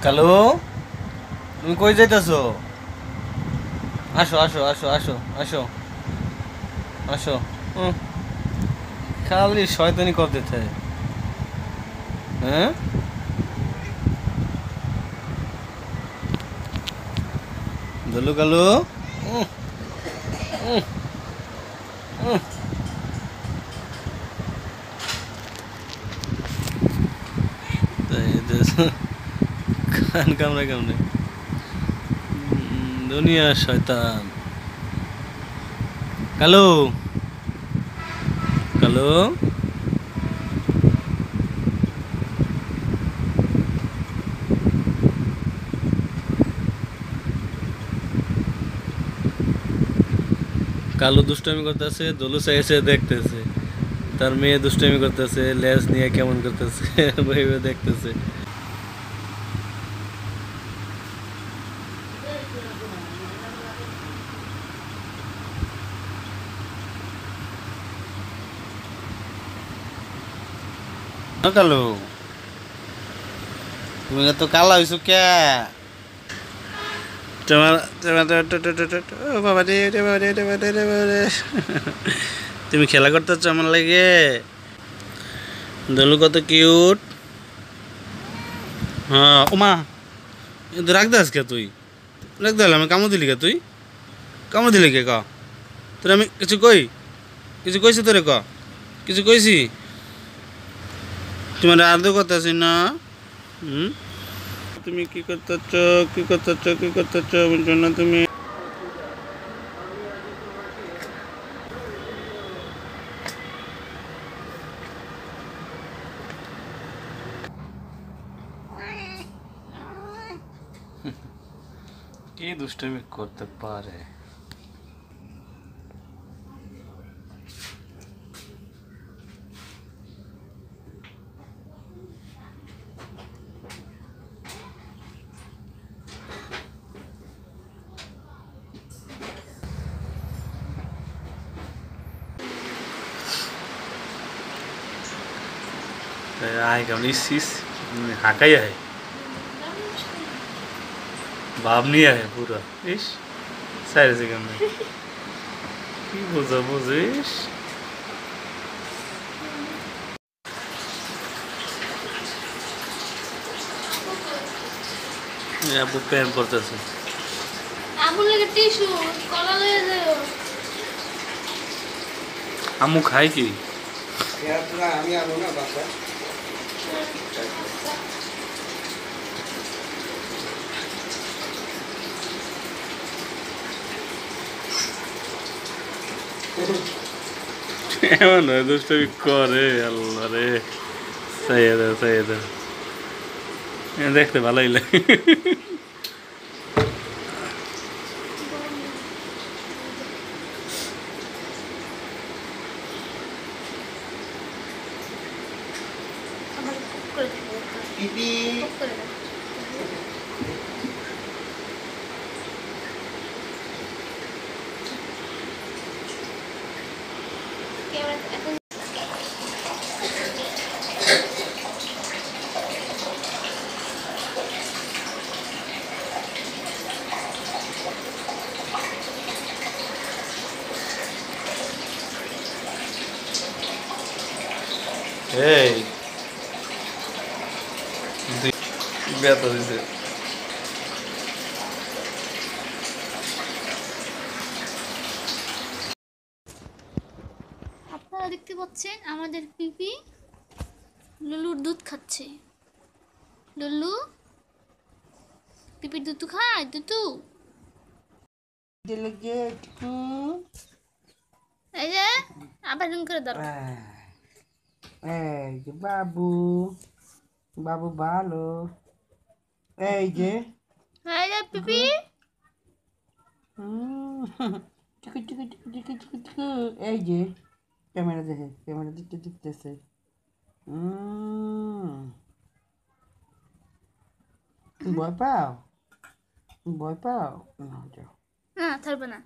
কালু, তুমি কই যাইতেছো? আসো আসো আসো আসো আসো আসো। হুম, খালি শয়তানি করতে থাকে। হ্যাঁ, দলু কালু। উম, উম, উম। তাই কান কামড়ে কামড়ে দুনিয়া শয়তান। কালু, কালু, কালু দুষ্টামি করতেছে, দলু চাইছে দেখতেছে। তার মেয়ে দুষ্টামি করতেছে, লেজ নিয়ে কেমন করতেছে ভেবে দেখতেছে। কালু, তুমি তো কালা হইছো কে? তোমার বাবা রে রে বাবা রে রে বাবা রে রে বাবা রে। তুমি খেলা করতেছ আমার লাগে? দলু কত কিউট। হ্যাঁ ওমা, রাখ দে আজকে তুই। রাখ দে, আমি কামড় দিলি কে তুই? কামড় দিলি কে ক? তোর আমি কিছু কই? কিছু কইছি তোরে ক? কিছু কইছি? তোমার আদৌ করতেছি না? হুম, তুমি কি করতেছ? কি করতেছ? কি করতেছ বলছো না তুমি? কি দুষ্টুমি করতে পারে? आए कम इस हाका ही है, भाव नहीं है पूरा इस सारे से कम में की बुझा बुझिस। अब पैन पड़ता है আমু লাগে টিস্যু কলা লয়ে যাও আমু खाए की আমি আনো না বাসা এমন হয় দুষ্টমি করে আল্লাহ রে। সাইয়েদা সাইয়েদা দেখতে ভালোই লাগে। আমার কুক করে দেবো পিপি কুক করে দেবো ক্যামেরা এখন এই ব্যথা দিছে। আপনারা দেখতে পাচ্ছেন আমাদের পিপি লুলুর দুধ খাচ্ছে। লুলু পিপির দুধ খায় দুধু। দিলে যে একটু এই যে আবার রুম করে ধরো। এই যে বাবু বাবু ভালো এই যে এই যে পিপি টুকু টুকু টুকু টুকু টুকু টুকু এই যে ক্যামেরা দেখে ক্যামেরা দিতে দেখতেছে ভয় পাও ভয় পাও না যাও না থাকবে না।